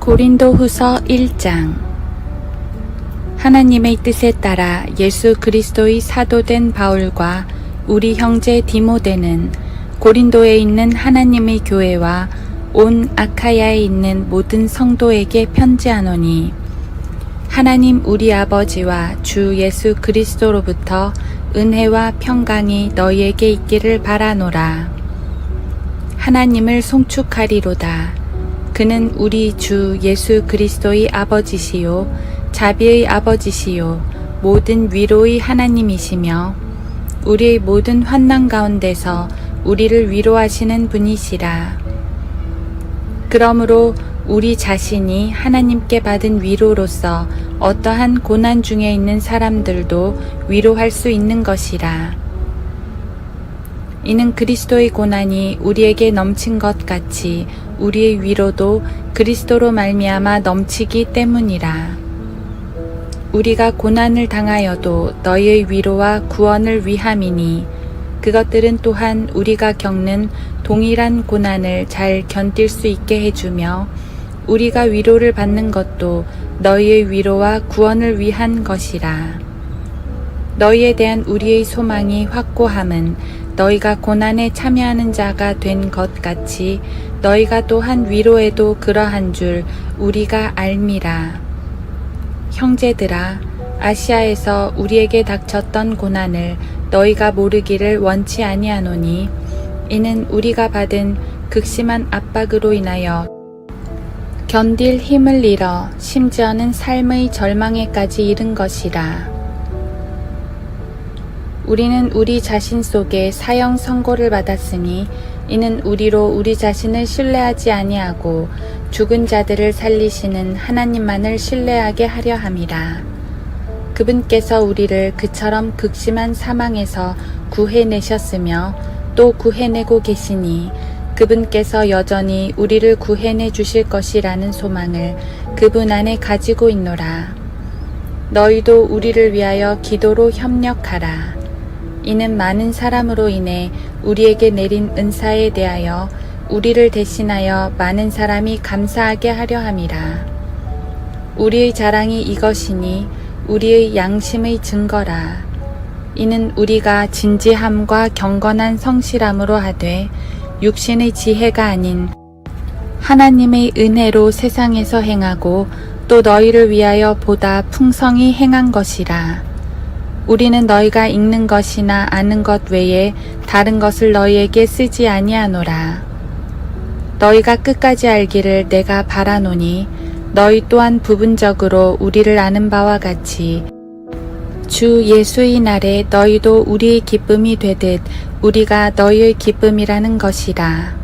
고린도후서 1장. 하나님의 뜻에 따라 예수 그리스도의 사도된 바울과 우리 형제 디모데는 고린도에 있는 하나님의 교회와 온 아카야에 있는 모든 성도에게 편지하노니, 하나님 우리 아버지와 주 예수 그리스도로부터 은혜와 평강이 너희에게 있기를 바라노라. 하나님을 송축하리로다. 그는 우리 주 예수 그리스도의 아버지시요 자비의 아버지시요 모든 위로의 하나님이시며, 우리의 모든 환난 가운데서 우리를 위로하시는 분이시라. 그러므로 우리 자신이 하나님께 받은 위로로서 어떠한 고난 중에 있는 사람들도 위로할 수 있는 것이라. 이는 그리스도의 고난이 우리에게 넘친 것 같이 우리의 위로도 그리스도로 말미암아 넘치기 때문이라. 우리가 고난을 당하여도 너희의 위로와 구원을 위함이니, 그것들은 또한 우리가 겪는 동일한 고난을 잘 견딜 수 있게 해주며, 우리가 위로를 받는 것도 너희의 위로와 구원을 위한 것이라. 너희에 대한 우리의 소망이 확고함은 너희가 고난에 참여하는 자가 된 것 같이 너희가 또한 위로에도 그러한 줄 우리가 알미라. 형제들아, 아시아에서 우리에게 닥쳤던 고난을 너희가 모르기를 원치 아니하노니, 이는 우리가 받은 극심한 압박으로 인하여 견딜 힘을 잃어 심지어는 삶의 절망에까지 이른 것이라. 우리는 우리 자신 속에 사형 선고를 받았으니, 이는 우리로 우리 자신을 신뢰하지 아니하고 죽은 자들을 살리시는 하나님만을 신뢰하게 하려 함이라. 그분께서 우리를 그처럼 극심한 사망에서 구해내셨으며 또 구해내고 계시니, 그분께서 여전히 우리를 구해내 주실 것이라는 소망을 그분 안에 가지고 있노라. 너희도 우리를 위하여 기도로 협력하라. 이는 많은 사람으로 인해 우리에게 내린 은사에 대하여 우리를 대신하여 많은 사람이 감사하게 하려 함이라. 우리의 자랑이 이것이니 우리의 양심의 증거라. 이는 우리가 진지함과 경건한 성실함으로 하되 육신의 지혜가 아닌 하나님의 은혜로 세상에서 행하고 또 너희를 위하여 보다 풍성히 행한 것이라. 우리는 너희가 읽는 것이나 아는 것 외에 다른 것을 너희에게 쓰지 아니하노라. 너희가 끝까지 알기를 내가 바라노니, 너희 또한 부분적으로 우리를 아는 바와 같이 주 예수의 날에 너희도 우리의 기쁨이 되듯 우리가 너희의 기쁨이라는 것이라.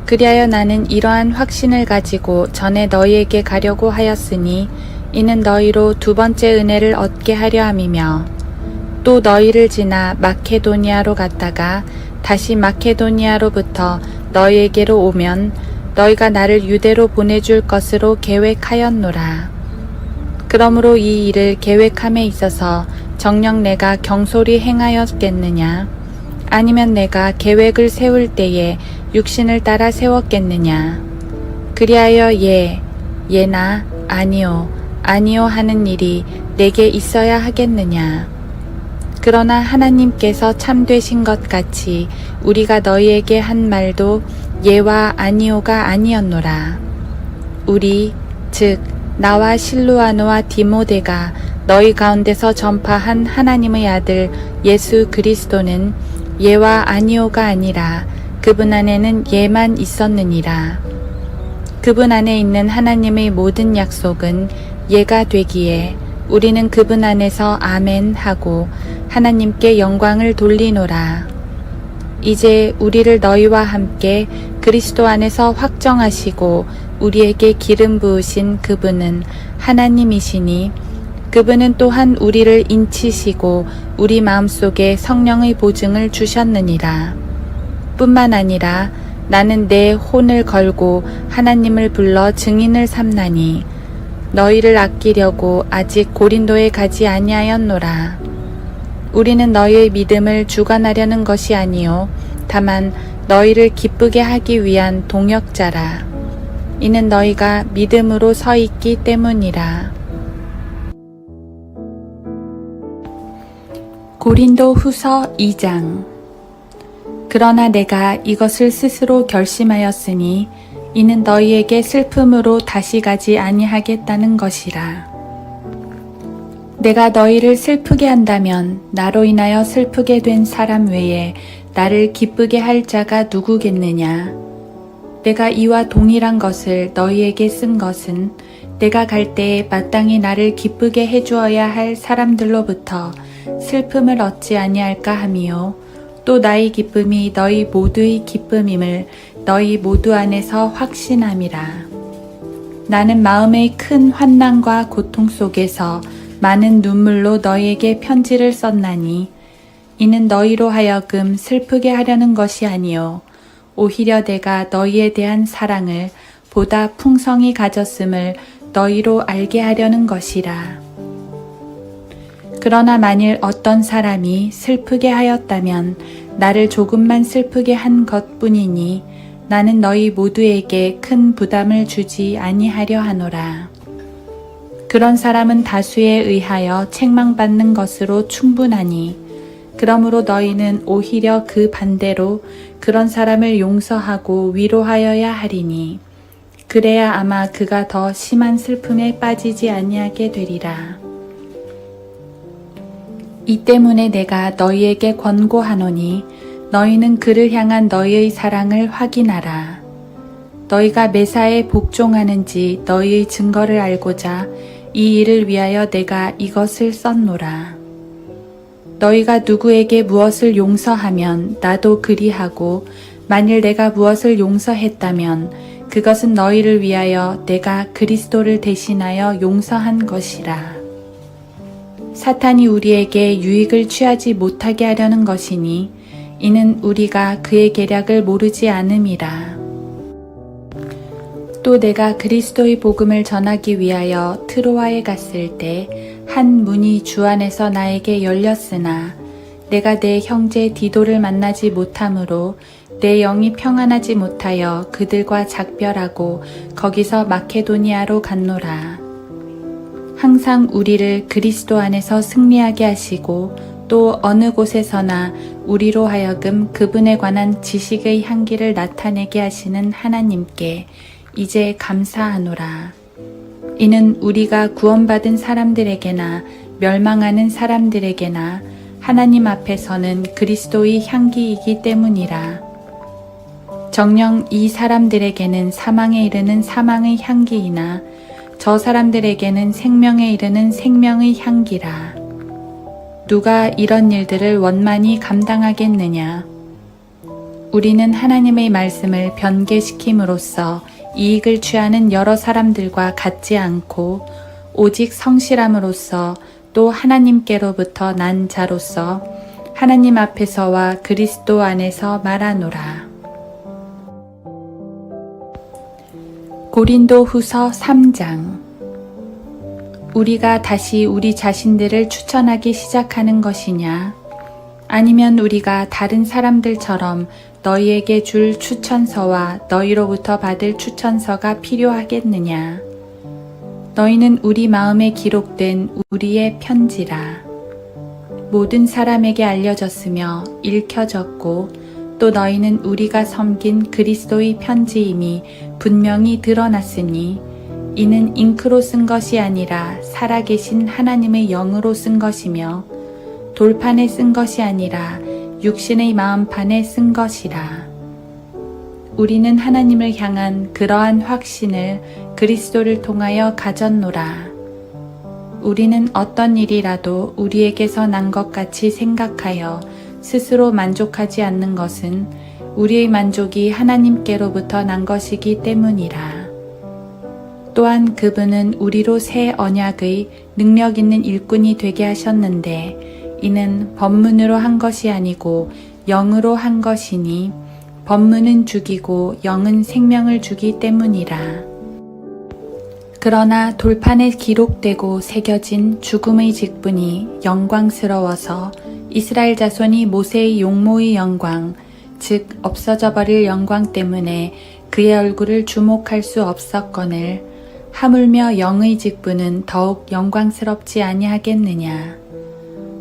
그리하여 나는 이러한 확신을 가지고 전에 너희에게 가려고 하였으니, 이는 너희로 두 번째 은혜를 얻게 하려 함이며, 또 너희를 지나 마케도니아로 갔다가 다시 마케도니아로부터 너희에게로 오면 너희가 나를 유대로 보내줄 것으로 계획하였노라. 그러므로 이 일을 계획함에 있어서 정녕 내가 경솔히 행하였겠느냐? 아니면 내가 계획을 세울 때에 육신을 따라 세웠겠느냐? 그리하여 예나 아니요 하는 일이 내게 있어야 하겠느냐? 그러나 하나님께서 참되신 것 같이 우리가 너희에게 한 말도 예와 아니요가 아니었노라. 우리 즉 나와 실루아노와 디모데가 너희 가운데서 전파한 하나님의 아들 예수 그리스도는 예와 아니요가 아니라 그분 안에는 예만 있었느니라. 그분 안에 있는 하나님의 모든 약속은 예가 되기에 우리는 그분 안에서 아멘 하고 하나님께 영광을 돌리노라. 이제 우리를 너희와 함께 그리스도 안에서 확정하시고 우리에게 기름 부으신 그분은 하나님이시니, 그분은 또한 우리를 인치시고 우리 마음속에 성령의 보증을 주셨느니라. 뿐만 아니라 나는 내 혼을 걸고 하나님을 불러 증인을 삼나니, 너희를 아끼려고 아직 고린도에 가지 아니하였노라. 우리는 너희의 믿음을 주관하려는 것이 아니요 다만 너희를 기쁘게 하기 위한 동역자라. 이는 너희가 믿음으로 서 있기 때문이라. 고린도 후서 2장. 그러나 내가 이것을 스스로 결심하였으니 이는 너희에게 슬픔으로 다시 가지 아니하겠다는 것이라. 내가 너희를 슬프게 한다면 나로 인하여 슬프게 된 사람 외에 나를 기쁘게 할 자가 누구겠느냐. 내가 이와 동일한 것을 너희에게 쓴 것은 내가 갈 때에 마땅히 나를 기쁘게 해주어야 할 사람들로부터 슬픔을 얻지 아니할까 함이요. 또 나의 기쁨이 너희 모두의 기쁨임을 너희 모두 안에서 확신함이라. 나는 마음의 큰 환난과 고통 속에서 많은 눈물로 너희에게 편지를 썼나니 이는 너희로 하여금 슬프게 하려는 것이 아니요 오히려 내가 너희에 대한 사랑을 보다 풍성히 가졌음을 너희로 알게 하려는 것이라. 그러나 만일 어떤 사람이 슬프게 하였다면 나를 조금만 슬프게 한 것뿐이니 나는 너희 모두에게 큰 부담을 주지 아니하려 하노라. 그런 사람은 다수에 의하여 책망받는 것으로 충분하니 그러므로 너희는 오히려 그 반대로 그런 사람을 용서하고 위로하여야 하리니 그래야 아마 그가 더 심한 슬픔에 빠지지 아니하게 되리라. 이 때문에 내가 너희에게 권고하노니 너희는 그를 향한 너희의 사랑을 확인하라. 너희가 매사에 복종하는지 너희의 증거를 알고자 이 일을 위하여 내가 이것을 썼노라. 너희가 누구에게 무엇을 용서하면 나도 그리하고 만일 내가 무엇을 용서했다면 그것은 너희를 위하여 내가 그리스도를 대신하여 용서한 것이라. 사탄이 우리에게 유익을 취하지 못하게 하려는 것이니 이는 우리가 그의 계략을 모르지 않음이라. 또 내가 그리스도의 복음을 전하기 위하여 트로아에 갔을 때 한 문이 주 안에서 나에게 열렸으나 내가 내 형제 디도를 만나지 못하므로 내 영이 평안하지 못하여 그들과 작별하고 거기서 마케도니아로 갔노라. 항상 우리를 그리스도 안에서 승리하게 하시고 또 어느 곳에서나 우리로 하여금 그분에 관한 지식의 향기를 나타내게 하시는 하나님께 이제 감사하노라. 이는 우리가 구원받은 사람들에게나 멸망하는 사람들에게나 하나님 앞에서는 그리스도의 향기이기 때문이라. 정녕 이 사람들에게는 사망에 이르는 사망의 향기이나 저 사람들에게는 생명에 이르는 생명의 향기라. 누가 이런 일들을 원만히 감당하겠느냐. 우리는 하나님의 말씀을 변개시킴으로써 이익을 취하는 여러 사람들과 같지 않고 오직 성실함으로써 또 하나님께로부터 난 자로서 하나님 앞에서와 그리스도 안에서 말하노라. 고린도 후서 3장. 우리가 다시 우리 자신들을 추천하기 시작하는 것이냐? 아니면 우리가 다른 사람들처럼 너희에게 줄 추천서와 너희로부터 받을 추천서가 필요하겠느냐? 너희는 우리 마음에 기록된 우리의 편지라. 모든 사람에게 알려졌으며 읽혀졌고 또 너희는 우리가 섬긴 그리스도의 편지임이 분명히 드러났으니 이는 잉크로 쓴 것이 아니라 살아계신 하나님의 영으로 쓴 것이며 돌판에 쓴 것이 아니라 육신의 마음판에 쓴 것이라. 우리는 하나님을 향한 그러한 확신을 그리스도를 통하여 가졌노라. 우리는 어떤 일이라도 우리에게서 난 것 같이 생각하여 스스로 만족하지 않는 것은 우리의 만족이 하나님께로부터 난 것이기 때문이라. 또한 그분은 우리로 새 언약의 능력 있는 일꾼이 되게 하셨는데 이는 법문으로 한 것이 아니고 영으로 한 것이니 법문은 죽이고 영은 생명을 주기 때문이라. 그러나 돌판에 기록되고 새겨진 죽음의 직분이 영광스러워서 이스라엘 자손이 모세의 용모의 영광, 즉 없어져 버릴 영광 때문에 그의 얼굴을 주목할 수 없었거늘 하물며 영의 직분은 더욱 영광스럽지 아니하겠느냐.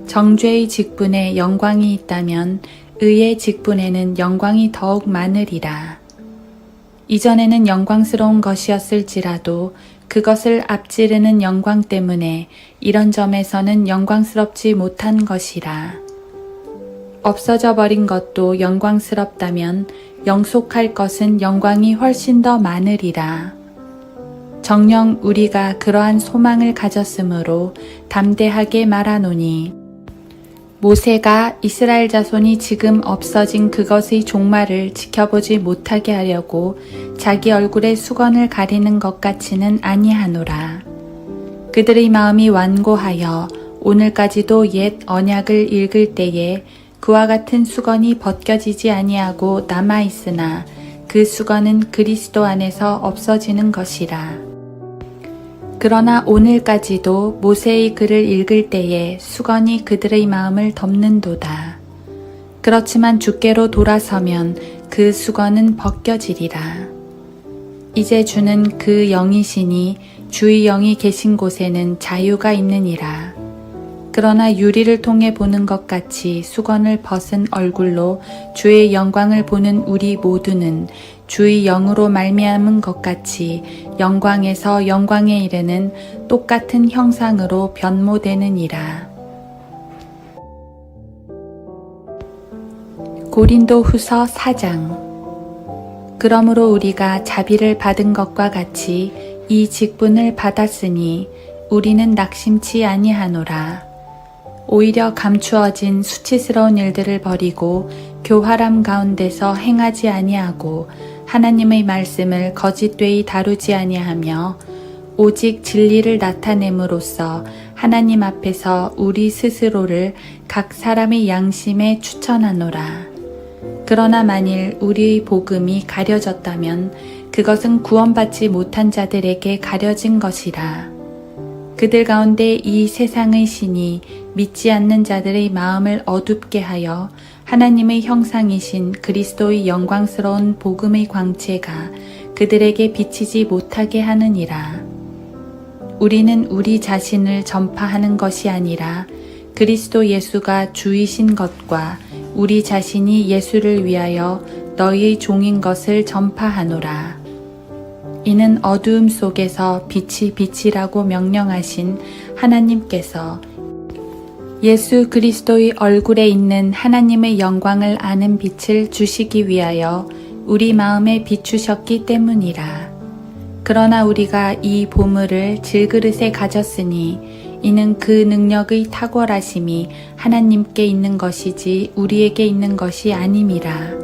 정죄의 직분에 영광이 있다면 의의 직분에는 영광이 더욱 많으리라. 이전에는 영광스러운 것이었을지라도 그것을 앞지르는 영광 때문에 이런 점에서는 영광스럽지 못한 것이라. 없어져 버린 것도 영광스럽다면 영속할 것은 영광이 훨씬 더 많으리라. 정녕 우리가 그러한 소망을 가졌으므로 담대하게 말하노니 모세가 이스라엘 자손이 지금 없어진 그것의 종말을 지켜보지 못하게 하려고 자기 얼굴에 수건을 가리는 것 같이는 아니하노라. 그들의 마음이 완고하여 오늘까지도 옛 언약을 읽을 때에 그와 같은 수건이 벗겨지지 아니하고 남아있으나 그 수건은 그리스도 안에서 없어지는 것이라. 그러나 오늘까지도 모세의 글을 읽을 때에 수건이 그들의 마음을 덮는도다. 그렇지만 주께로 돌아서면 그 수건은 벗겨지리라. 이제 주는 그 영이시니 주의 영이 계신 곳에는 자유가 있느니라. 그러나 유리를 통해 보는 것 같이 수건을 벗은 얼굴로 주의 영광을 보는 우리 모두는 주의 영으로 말미암은 것 같이 영광에서 영광에 이르는 똑같은 형상으로 변모되느니라. 고린도후서 4장. 그러므로 우리가 자비를 받은 것과 같이 이 직분을 받았으니 우리는 낙심치 아니하노라. 오히려 감추어진 수치스러운 일들을 버리고 교활함 가운데서 행하지 아니하고 하나님의 말씀을 거짓되이 다루지 아니하며 오직 진리를 나타냄으로써 하나님 앞에서 우리 스스로를 각 사람의 양심에 추천하노라. 그러나 만일 우리의 복음이 가려졌다면 그것은 구원받지 못한 자들에게 가려진 것이라. 그들 가운데 이 세상의 신이 믿지 않는 자들의 마음을 어둡게 하여 하나님의 형상이신 그리스도의 영광스러운 복음의 광채가 그들에게 비치지 못하게 하느니라. 우리는 우리 자신을 전파하는 것이 아니라 그리스도 예수가 주이신 것과 우리 자신이 예수를 위하여 너희의 종인 것을 전파하노라. 이는 어두움 속에서 빛이 비치라고 명령하신 하나님께서 예수 그리스도의 얼굴에 있는 하나님의 영광을 아는 빛을 주시기 위하여 우리 마음에 비추셨기 때문이라. 그러나 우리가 이 보물을 질그릇에 가졌으니 이는 그 능력의 탁월하심이 하나님께 있는 것이지 우리에게 있는 것이 아님이라.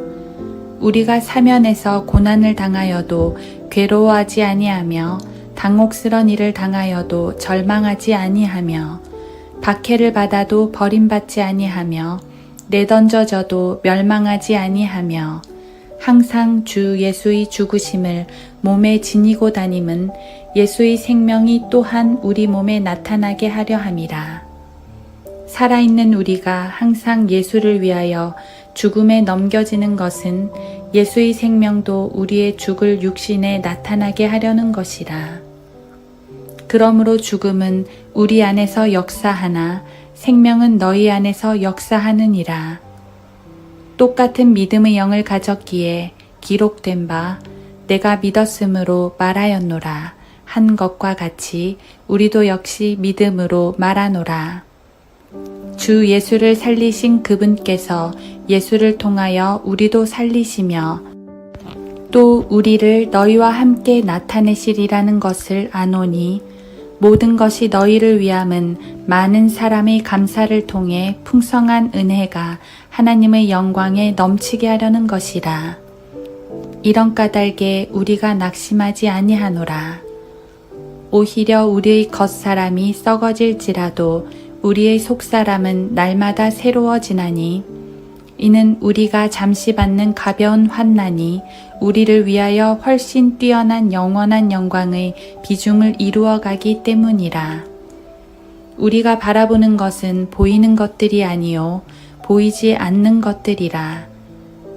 우리가 사면에서 고난을 당하여도 괴로워하지 아니하며 당혹스런 일을 당하여도 절망하지 아니하며 박해를 받아도 버림받지 아니하며 내던져져도 멸망하지 아니하며 항상 주 예수의 죽으심을 몸에 지니고 다님은 예수의 생명이 또한 우리 몸에 나타나게 하려 함이라. 살아있는 우리가 항상 예수를 위하여 죽음에 넘겨지는 것은 예수의 생명도 우리의 죽을 육신에 나타나게 하려는 것이라. 그러므로 죽음은 우리 안에서 역사하나 생명은 너희 안에서 역사하느니라. 똑같은 믿음의 영을 가졌기에 기록된 바 내가 믿었으므로 말하였노라 한 것과 같이 우리도 역시 믿음으로 말하노라. 주 예수를 살리신 그분께서 예수를 통하여 우리도 살리시며 또 우리를 너희와 함께 나타내시리라는 것을 아노니 모든 것이 너희를 위함은 많은 사람의 감사를 통해 풍성한 은혜가 하나님의 영광에 넘치게 하려는 것이라. 이런 까닭에 우리가 낙심하지 아니하노라. 오히려 우리의 겉사람이 썩어질지라도 우리의 속사람은 날마다 새로워지나니 이는 우리가 잠시 받는 가벼운 환난이 우리를 위하여 훨씬 뛰어난 영원한 영광의 비중을 이루어 가기 때문이라. 우리가 바라보는 것은 보이는 것들이 아니요 보이지 않는 것들이라.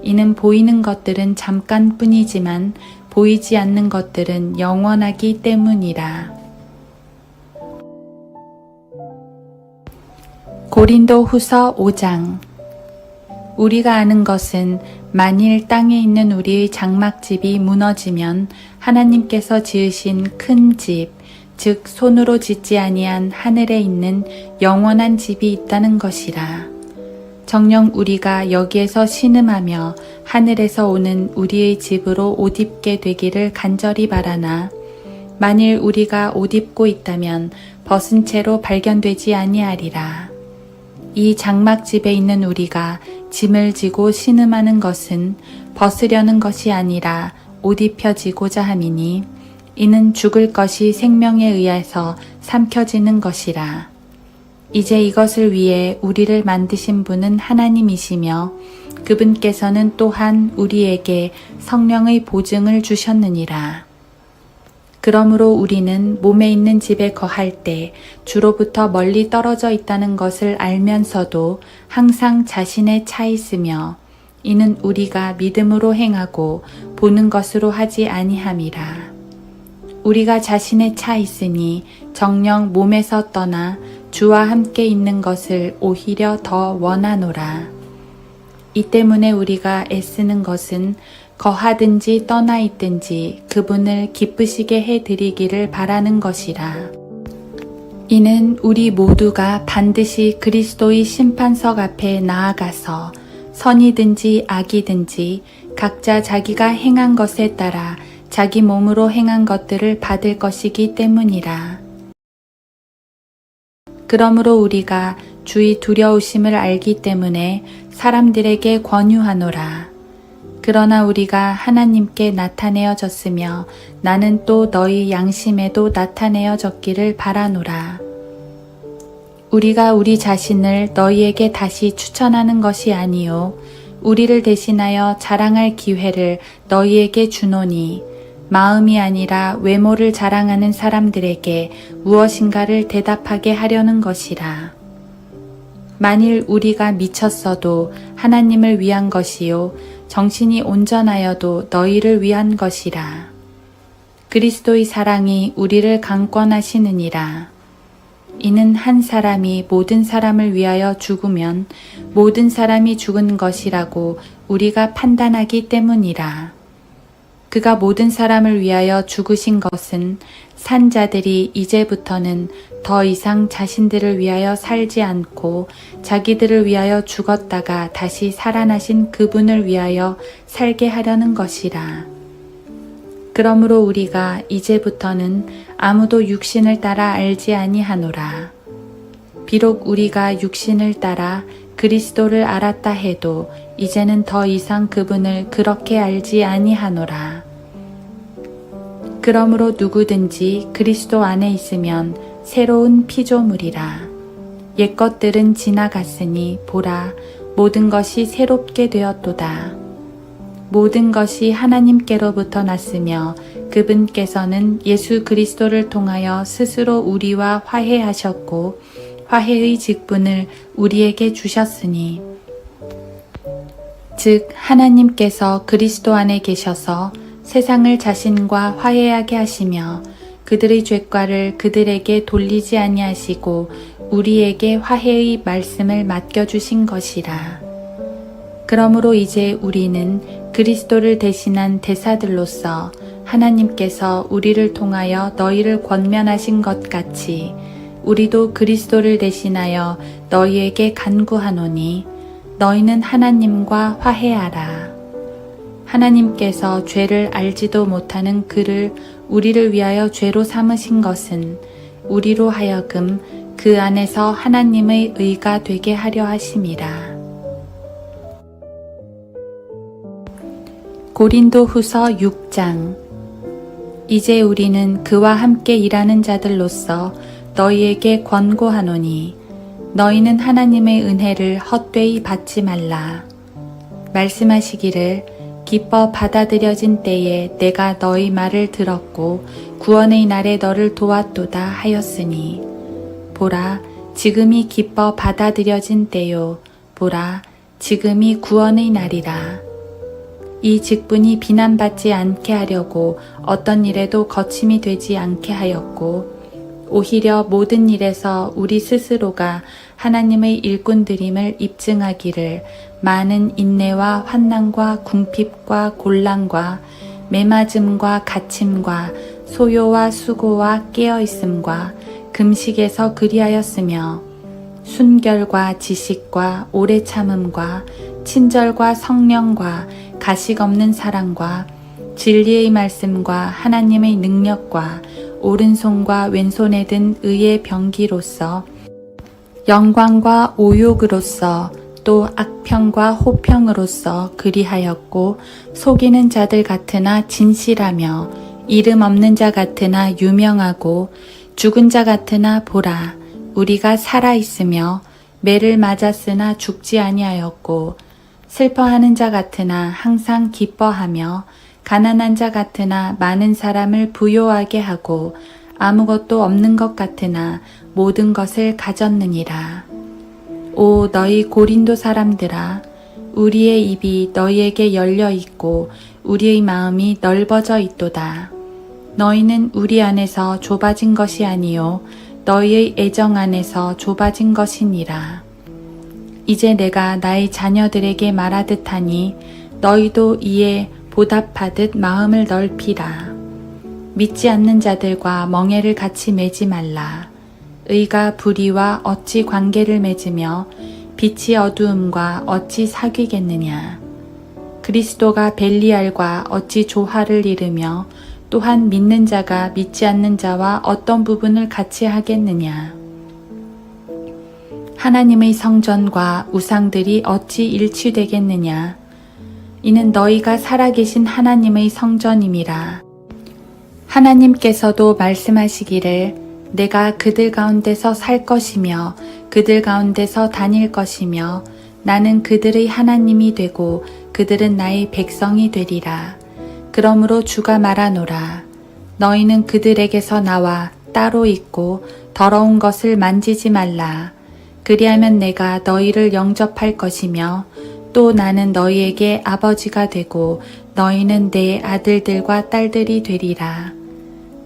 이는 보이는 것들은 잠깐뿐이지만 보이지 않는 것들은 영원하기 때문이라. 고린도 후서 5장. 우리가 아는 것은 만일 땅에 있는 우리의 장막집이 무너지면 하나님께서 지으신 큰 집, 즉 손으로 짓지 아니한 하늘에 있는 영원한 집이 있다는 것이라. 정녕 우리가 여기에서 신음하며 하늘에서 오는 우리의 집으로 옷 입게 되기를 간절히 바라나, 만일 우리가 옷 입고 있다면 벗은 채로 발견되지 아니하리라. 이 장막집에 있는 우리가 짐을 지고 신음하는 것은 벗으려는 것이 아니라 옷 입혀지고자 함이니, 이는 죽을 것이 생명에 의해서 삼켜지는 것이라. 이제 이것을 위해 우리를 만드신 분은 하나님이시며 그분께서는 또한 우리에게 성령의 보증을 주셨느니라. 그러므로 우리는 몸에 있는 집에 거할 때 주로부터 멀리 떨어져 있다는 것을 알면서도 항상 자신에 차 있으며, 이는 우리가 믿음으로 행하고 보는 것으로 하지 아니함이라. 우리가 자신에 차 있으니 정녕 몸에서 떠나 주와 함께 있는 것을 오히려 더 원하노라. 이 때문에 우리가 애쓰는 것은 거하든지 떠나 있든지 그분을 기쁘시게 해드리기를 바라는 것이라. 이는 우리 모두가 반드시 그리스도의 심판석 앞에 나아가서 선이든지 악이든지 각자 자기가 행한 것에 따라 자기 몸으로 행한 것들을 받을 것이기 때문이라. 그러므로 우리가 주의 두려우심을 알기 때문에 사람들에게 권유하노라. 그러나 우리가 하나님께 나타내어졌으며 나는 또 너희 양심에도 나타내어졌기를 바라노라. 우리가 우리 자신을 너희에게 다시 추천하는 것이 아니요 우리를 대신하여 자랑할 기회를 너희에게 주노니, 마음이 아니라 외모를 자랑하는 사람들에게 무엇인가를 대답하게 하려는 것이라. 만일 우리가 미쳤어도 하나님을 위한 것이요 정신이 온전하여도 너희를 위한 것이라. 그리스도의 사랑이 우리를 강권하시느니라. 이는 한 사람이 모든 사람을 위하여 죽으면 모든 사람이 죽은 것이라고 우리가 판단하기 때문이라. 그가 모든 사람을 위하여 죽으신 것은 산 자들이 이제부터는 더 이상 자신들을 위하여 살지 않고 자기들을 위하여 죽었다가 다시 살아나신 그분을 위하여 살게 하려는 것이라. 그러므로 우리가 이제부터는 아무도 육신을 따라 알지 아니하노라. 비록 우리가 육신을 따라 그리스도를 알았다 해도 이제는 더 이상 그분을 그렇게 알지 아니하노라. 그러므로 누구든지 그리스도 안에 있으면 새로운 피조물이라. 옛것들은 지나갔으니 보라, 모든 것이 새롭게 되었도다. 모든 것이 하나님께로부터 났으며 그분께서는 예수 그리스도를 통하여 스스로 우리와 화해하셨고 화해의 직분을 우리에게 주셨으니, 즉 하나님께서 그리스도 안에 계셔서 세상을 자신과 화해하게 하시며 그들의 죄과를 그들에게 돌리지 아니하시고 우리에게 화해의 말씀을 맡겨주신 것이라. 그러므로 이제 우리는 그리스도를 대신한 대사들로서 하나님께서 우리를 통하여 너희를 권면하신 것 같이 우리도 그리스도를 대신하여 너희에게 간구하노니, 너희는 하나님과 화해하라. 하나님께서 죄를 알지도 못하는 그를 우리를 위하여 죄로 삼으신 것은 우리로 하여금 그 안에서 하나님의 의가 되게 하려 하심이라. 고린도 후서 6장. 이제 우리는 그와 함께 일하는 자들로서 너희에게 권고하노니, 너희는 하나님의 은혜를 헛되이 받지 말라. 말씀하시기를 기뻐 받아들여진 때에 내가 너희 말을 들었고 구원의 날에 너를 도왔도다 하였으니, 보라, 지금이 기뻐 받아들여진 때요, 보라, 지금이 구원의 날이라. 이 직분이 비난받지 않게 하려고 어떤 일에도 거침이 되지 않게 하였고 오히려 모든 일에서 우리 스스로가 하나님의 일꾼들임을 입증하기를 많은 인내와 환난과 궁핍과 곤란과 매맞음과 갇힘과 소요와 수고와 깨어있음과 금식에서 그리하였으며 순결과 지식과 오래 참음과 친절과 성령과 가식 없는 사랑과 진리의 말씀과 하나님의 능력과 오른손과 왼손에 든 의의 병기로서 영광과 오욕으로서 또 악평과 호평으로서 그리하였고 속이는 자들 같으나 진실하며 이름 없는 자 같으나 유명하고 죽은 자 같으나 보라 우리가 살아 있으며 매를 맞았으나 죽지 아니하였고 슬퍼하는 자 같으나 항상 기뻐하며 가난한 자 같으나 많은 사람을 부요하게 하고 아무것도 없는 것 같으나 모든 것을 가졌느니라. 오 너희 고린도 사람들아 우리의 입이 너희에게 열려 있고 우리의 마음이 넓어져 있도다. 너희는 우리 안에서 좁아진 것이 아니요 너희의 애정 안에서 좁아진 것이니라. 이제 내가 나의 자녀들에게 말하듯 하니 너희도 이에 보답하듯 마음을 넓히라. 믿지 않는 자들과 멍에를 같이 매지 말라. 의가 불의와 어찌 관계를 맺으며 빛이 어두움과 어찌 사귀겠느냐. 그리스도가 벨리알과 어찌 조화를 이루며 또한 믿는 자가 믿지 않는 자와 어떤 부분을 같이 하겠느냐. 하나님의 성전과 우상들이 어찌 일치되겠느냐. 이는 너희가 살아계신 하나님의 성전임이라. 하나님께서도 말씀하시기를 내가 그들 가운데서 살 것이며 그들 가운데서 다닐 것이며 나는 그들의 하나님이 되고 그들은 나의 백성이 되리라. 그러므로 주가 말하노라. 너희는 그들에게서 나와 따로 있고 더러운 것을 만지지 말라. 그리하면 내가 너희를 영접할 것이며 또 나는 너희에게 아버지가 되고 너희는 내 아들들과 딸들이 되리라.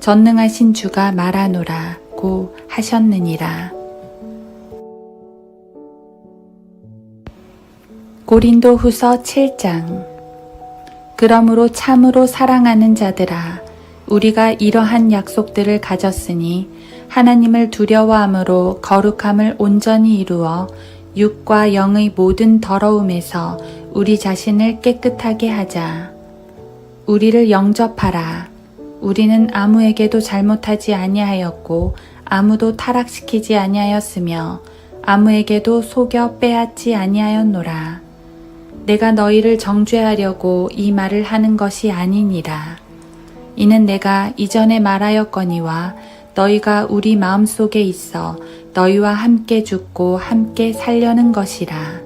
전능하신 주가 말하노라 고 하셨느니라. 고린도 후서 7장. 그러므로 참으로 사랑하는 자들아 우리가 이러한 약속들을 가졌으니 하나님을 두려워함으로 거룩함을 온전히 이루어 육과 영의 모든 더러움에서 우리 자신을 깨끗하게 하자. 우리를 영접하라. 우리는 아무에게도 잘못하지 아니하였고 아무도 타락시키지 아니하였으며 아무에게도 속여 빼앗지 아니하였노라. 내가 너희를 정죄하려고 이 말을 하는 것이 아니니라. 이는 내가 이전에 말하였거니와 너희가 우리 마음속에 있어 너희와 함께 죽고 함께 살려는 것이라.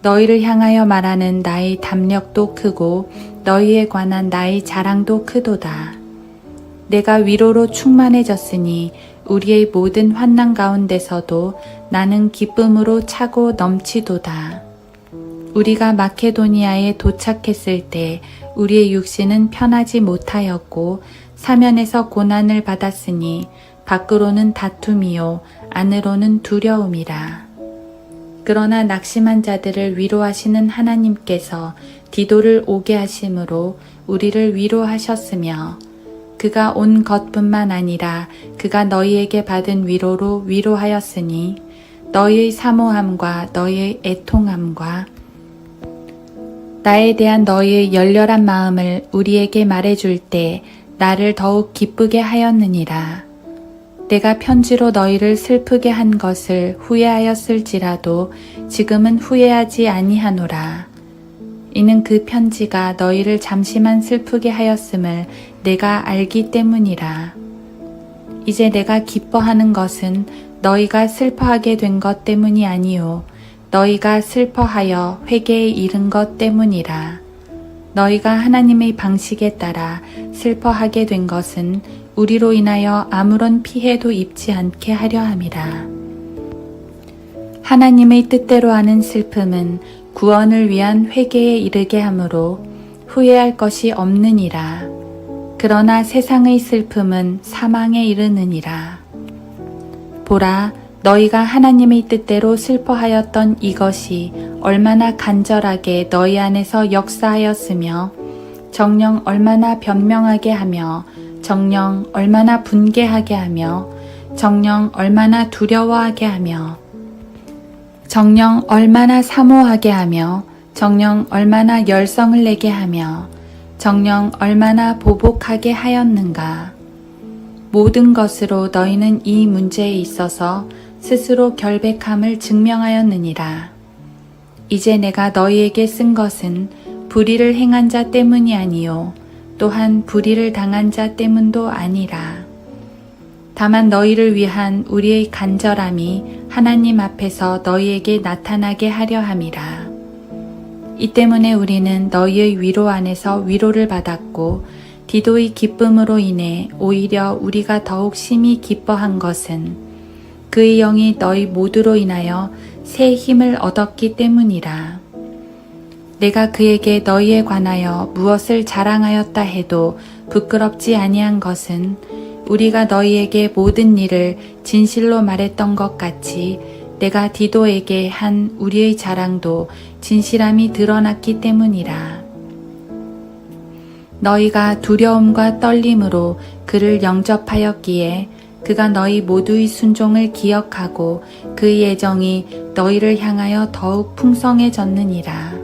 너희를 향하여 말하는 나의 담력도 크고 너희에 관한 나의 자랑도 크도다. 내가 위로로 충만해졌으니 우리의 모든 환난 가운데서도 나는 기쁨으로 차고 넘치도다. 우리가 마케도니아에 도착했을 때 우리의 육신은 편하지 못하였고 사면에서 고난을 받았으니 밖으로는 다툼이요 안으로는 두려움이라. 그러나 낙심한 자들을 위로하시는 하나님께서 디도를 오게 하심으로 우리를 위로하셨으며 그가 온 것뿐만 아니라 그가 너희에게 받은 위로로 위로하였으니 너희의 사모함과 너희의 애통함과 나에 대한 너희의 열렬한 마음을 우리에게 말해줄 때 나를 더욱 기쁘게 하였느니라. 내가 편지로 너희를 슬프게 한 것을 후회하였을지라도 지금은 후회하지 아니하노라. 이는 그 편지가 너희를 잠시만 슬프게 하였음을 내가 알기 때문이라. 이제 내가 기뻐하는 것은 너희가 슬퍼하게 된 것 때문이 아니요 너희가 슬퍼하여 회개에 이른 것 때문이라. 너희가 하나님의 방식에 따라 슬퍼하게 된 것은 우리로 인하여 아무런 피해도 입지 않게 하려 함이라. 하나님의 뜻대로 하는 슬픔은 구원을 위한 회개에 이르게 하므로 후회할 것이 없느니라. 그러나 세상의 슬픔은 사망에 이르느니라. 보라, 너희가 하나님의 뜻대로 슬퍼하였던 이것이 얼마나 간절하게 너희 안에서 역사하였으며 정녕 얼마나 변명하게 하며 정녕 얼마나 분개하게 하며 정녕 얼마나 두려워하게 하며 정녕 얼마나 사모하게 하며 정녕 얼마나 열성을 내게 하며 정녕 얼마나 보복하게 하였는가. 모든 것으로 너희는 이 문제에 있어서 스스로 결백함을 증명하였느니라. 이제 내가 너희에게 쓴 것은 불의를 행한 자 때문이 아니요 또한 불의를 당한 자 때문도 아니라. 다만 너희를 위한 우리의 간절함이 하나님 앞에서 너희에게 나타나게 하려 함이라. 이 때문에 우리는 너희의 위로 안에서 위로를 받았고 디도의 기쁨으로 인해 오히려 우리가 더욱 심히 기뻐한 것은 그의 영이 너희 모두로 인하여 새 힘을 얻었기 때문이라. 내가 그에게 너희에 관하여 무엇을 자랑하였다 해도 부끄럽지 아니한 것은 우리가 너희에게 모든 일을 진실로 말했던 것 같이 내가 디도에게 한 우리의 자랑도 진실함이 드러났기 때문이라. 너희가 두려움과 떨림으로 그를 영접하였기에 그가 너희 모두의 순종을 기억하고 그의 애정이 너희를 향하여 더욱 풍성해졌느니라.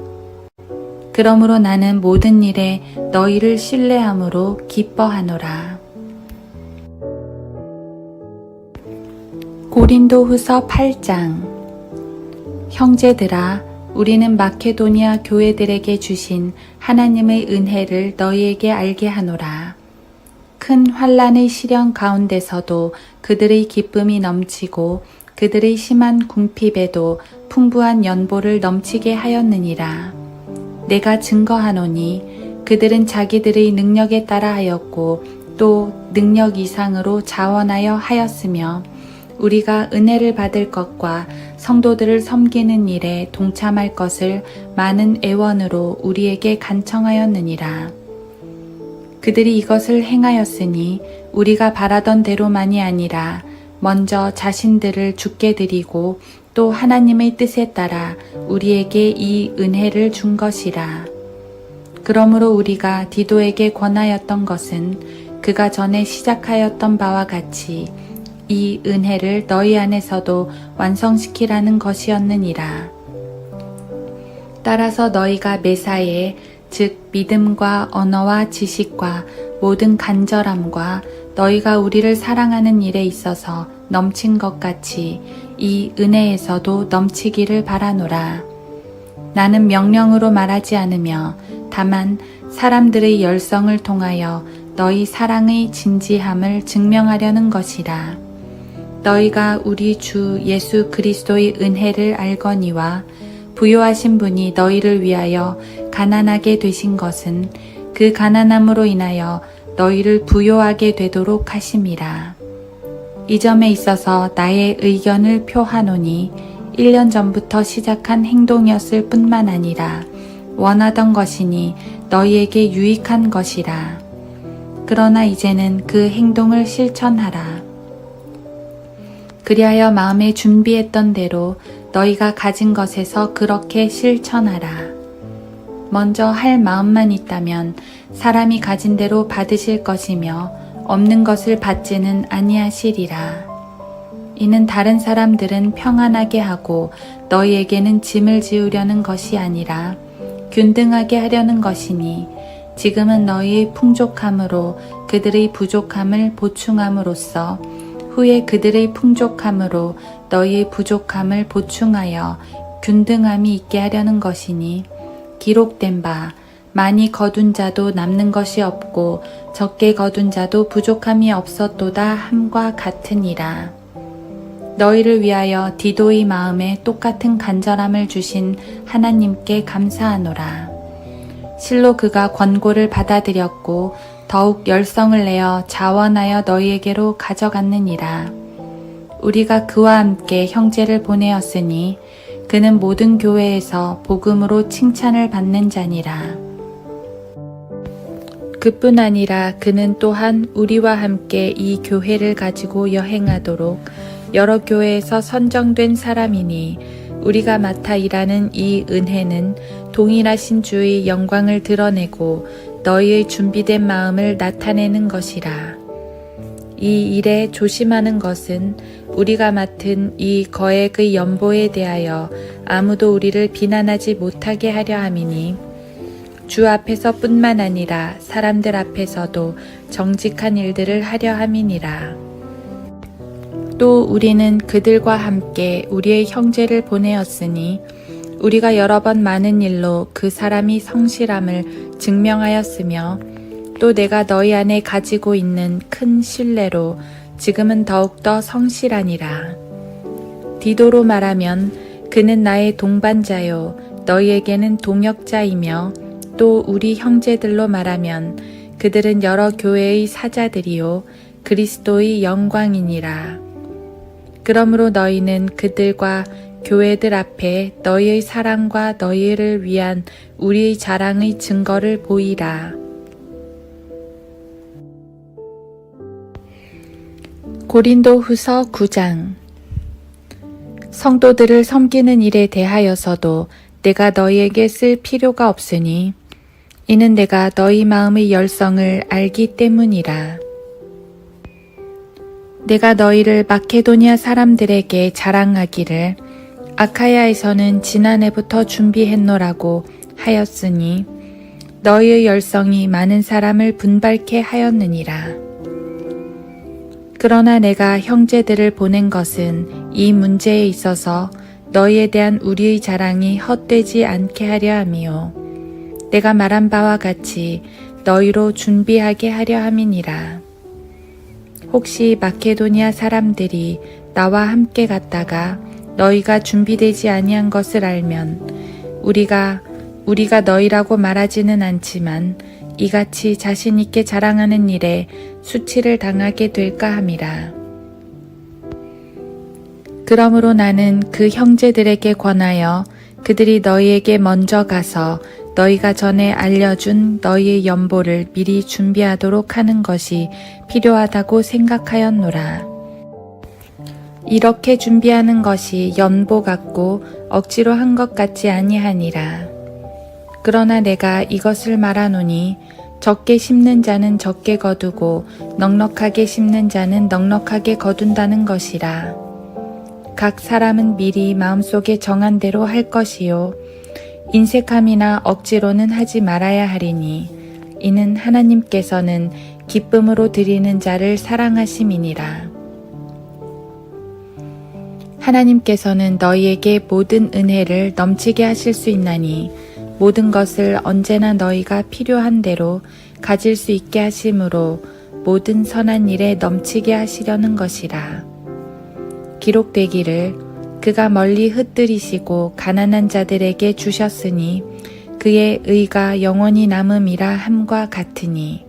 그러므로 나는 모든 일에 너희를 신뢰함으로 기뻐하노라. 고린도후서 8장. 형제들아, 우리는 마케도니아 교회들에게 주신 하나님의 은혜를 너희에게 알게 하노라. 큰 환난의 시련 가운데서도 그들의 기쁨이 넘치고 그들의 심한 궁핍에도 풍부한 연보를 넘치게 하였느니라. 내가 증거하노니 그들은 자기들의 능력에 따라 하였고 또 능력 이상으로 자원하여 하였으며 우리가 은혜를 받을 것과 성도들을 섬기는 일에 동참할 것을 많은 애원으로 우리에게 간청하였느니라. 그들이 이것을 행하였으니 우리가 바라던 대로만이 아니라 먼저 자신들을 죽게 드리고 또 하나님의 뜻에 따라 우리에게 이 은혜를 준 것이라. 그러므로 우리가 디도에게 권하였던 것은 그가 전에 시작하였던 바와 같이 이 은혜를 너희 안에서도 완성시키라는 것이었느니라. 따라서 너희가 매사에 즉 믿음과 언어와 지식과 모든 간절함과 너희가 우리를 사랑하는 일에 있어서 넘친 것 같이 이 은혜에서도 넘치기를 바라노라. 나는 명령으로 말하지 않으며 다만 사람들의 열성을 통하여 너희 사랑의 진지함을 증명하려는 것이라. 너희가 우리 주 예수 그리스도의 은혜를 알거니와 부요하신 분이 너희를 위하여 가난하게 되신 것은 그 가난함으로 인하여 너희를 부요하게 되도록 하심이라. 이 점에 있어서 나의 의견을 표하노니 1년 전부터 시작한 행동이었을 뿐만 아니라 원하던 것이니 너희에게 유익한 것이라. 그러나 이제는 그 행동을 실천하라. 그리하여 마음에 준비했던 대로 너희가 가진 것에서 그렇게 실천하라. 먼저 할 마음만 있다면 사람이 가진 대로 받으실 것이며 없는 것을 받지는 아니하시리라. 이는 다른 사람들은 평안하게 하고 너희에게는 짐을 지우려는 것이 아니라 균등하게 하려는 것이니 지금은 너희의 풍족함으로 그들의 부족함을 보충함으로써 후에 그들의 풍족함으로 너희의 부족함을 보충하여 균등함이 있게 하려는 것이니 기록된 바 많이 거둔 자도 남는 것이 없고 적게 거둔 자도 부족함이 없었도다 함과 같으니라. 너희를 위하여 디도의 마음에 똑같은 간절함을 주신 하나님께 감사하노라. 실로 그가 권고를 받아들였고 더욱 열성을 내어 자원하여 너희에게로 가져갔느니라. 우리가 그와 함께 형제를 보내었으니 그는 모든 교회에서 복음으로 칭찬을 받는 자니라. 그뿐 아니라 그는 또한 우리와 함께 이 교회를 가지고 여행하도록 여러 교회에서 선정된 사람이니 우리가 맡아 일하는 이 은혜는 동일하신 주의 영광을 드러내고 너희의 준비된 마음을 나타내는 것이라. 이 일에 조심하는 것은 우리가 맡은 이 거액의 연보에 대하여 아무도 우리를 비난하지 못하게 하려 함이니 주 앞에서 뿐만 아니라 사람들 앞에서도 정직한 일들을 하려 함이니라. 또 우리는 그들과 함께 우리의 형제를 보내었으니 우리가 여러 번 많은 일로 그 사람이 성실함을 증명하였으며 또 내가 너희 안에 가지고 있는 큰 신뢰로 지금은 더욱더 성실하니라. 디도로 말하면 그는 나의 동반자요 너희에게는 동역자이며 또 우리 형제들로 말하면 그들은 여러 교회의 사자들이요 그리스도의 영광이니라. 그러므로 너희는 그들과 교회들 앞에 너희의 사랑과 너희를 위한 우리의 자랑의 증거를 보이라. 고린도 후서 9장. 성도들을 섬기는 일에 대하여서도 내가 너희에게 쓸 필요가 없으니 이는 내가 너희 마음의 열성을 알기 때문이라. 내가 너희를 마케도니아 사람들에게 자랑하기를 아카야에서는 지난해부터 준비했노라고 하였으니 너희의 열성이 많은 사람을 분발케 하였느니라. 그러나 내가 형제들을 보낸 것은 이 문제에 있어서 너희에 대한 우리의 자랑이 헛되지 않게 하려 함이요 내가 말한 바와 같이 너희로 준비하게 하려 함이니라. 혹시 마케도니아 사람들이 나와 함께 갔다가 너희가 준비되지 아니한 것을 알면 우리가 너희라고 말하지는 않지만 이같이 자신 있게 자랑하는 일에 수치를 당하게 될까 함이라. 그러므로 나는 그 형제들에게 권하여 그들이 너희에게 먼저 가서 너희가 전에 알려준 너희의 연보를 미리 준비하도록 하는 것이 필요하다고 생각하였노라. 이렇게 준비하는 것이 연보 같고 억지로 한 것 같지 아니하니라. 그러나 내가 이것을 말하노니 적게 심는 자는 적게 거두고 넉넉하게 심는 자는 넉넉하게 거둔다는 것이라. 각 사람은 미리 마음속에 정한 대로 할 것이요 인색함이나 억지로는 하지 말아야 하리니 이는 하나님께서는 기쁨으로 드리는 자를 사랑하심이니라. 하나님께서는 너희에게 모든 은혜를 넘치게 하실 수 있나니 모든 것을 언제나 너희가 필요한 대로 가질 수 있게 하심으로 모든 선한 일에 넘치게 하시려는 것이라. 기록되기를 그가 멀리 흩뜨리시고 가난한 자들에게 주셨으니 그의 의가 영원히 남음이라 함과 같으니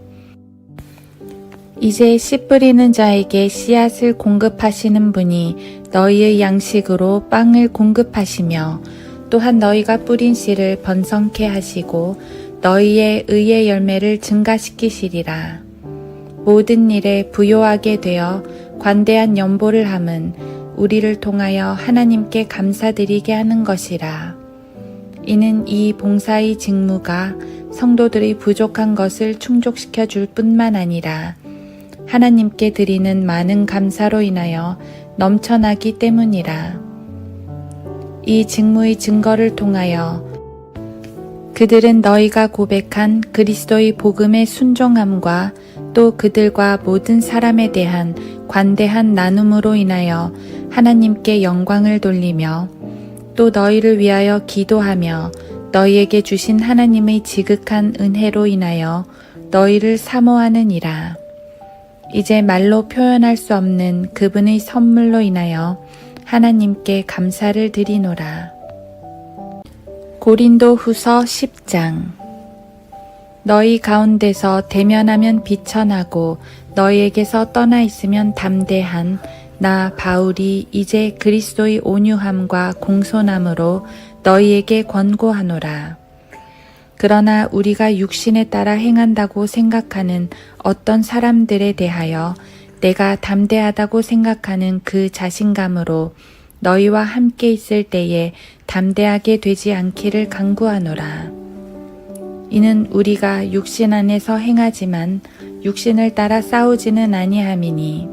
이제 씨 뿌리는 자에게 씨앗을 공급하시는 분이 너희의 양식으로 빵을 공급하시며 또한 너희가 뿌린 씨를 번성케 하시고 너희의 의의 열매를 증가시키시리라. 모든 일에 부요하게 되어 관대한 연보를 함은 우리를 통하여 하나님께 감사드리게 하는 것이라. 이는 이 봉사의 직무가 성도들의 부족한 것을 충족시켜 줄 뿐만 아니라 하나님께 드리는 많은 감사로 인하여 넘쳐나기 때문이라. 이 직무의 증거를 통하여 그들은 너희가 고백한 그리스도의 복음의 순종함과 또 그들과 모든 사람에 대한 관대한 나눔으로 인하여 하나님께 영광을 돌리며 또 너희를 위하여 기도하며 너희에게 주신 하나님의 지극한 은혜로 인하여 너희를 사모하느니라. 이제 말로 표현할 수 없는 그분의 선물로 인하여 하나님께 감사를 드리노라. 고린도 후서 10장. 너희 가운데서 대면하면 비천하고 너희에게서 떠나 있으면 담대한 나 바울이 이제 그리스도의 온유함과 공손함으로 너희에게 권고하노라. 그러나 우리가 육신에 따라 행한다고 생각하는 어떤 사람들에 대하여 내가 담대하다고 생각하는 그 자신감으로 너희와 함께 있을 때에 담대하게 되지 않기를 간구하노라. 이는 우리가 육신 안에서 행하지만 육신을 따라 싸우지는 아니함이니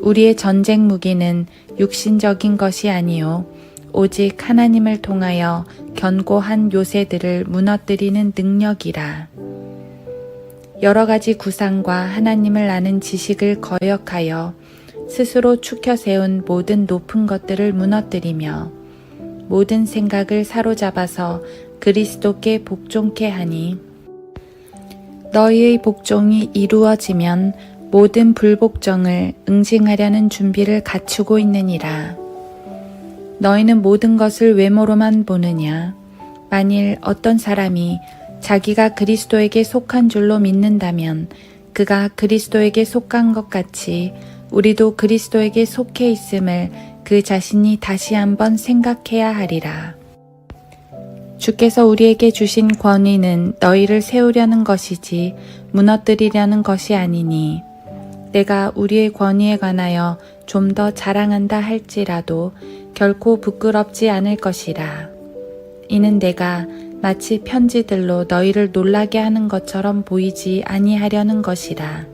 우리의 전쟁 무기는 육신적인 것이 아니요 오직 하나님을 통하여 견고한 요새들을 무너뜨리는 능력이라. 여러 가지 구상과 하나님을 아는 지식을 거역하여 스스로 축혀 세운 모든 높은 것들을 무너뜨리며 모든 생각을 사로잡아서 그리스도께 복종케 하니 너희의 복종이 이루어지면 모든 불복종을 응징하려는 준비를 갖추고 있느니라. 너희는 모든 것을 외모로만 보느냐? 만일 어떤 사람이 자기가 그리스도에게 속한 줄로 믿는다면 그가 그리스도에게 속한 것 같이 우리도 그리스도에게 속해 있음을 그 자신이 다시 한번 생각해야 하리라. 주께서 우리에게 주신 권위는 너희를 세우려는 것이지 무너뜨리려는 것이 아니니 내가 우리의 권위에 관하여 좀 더 자랑한다 할지라도 결코 부끄럽지 않을 것이라. 이는 내가 마치 편지들로 너희를 놀라게 하는 것처럼 보이지 아니하려는 것이라.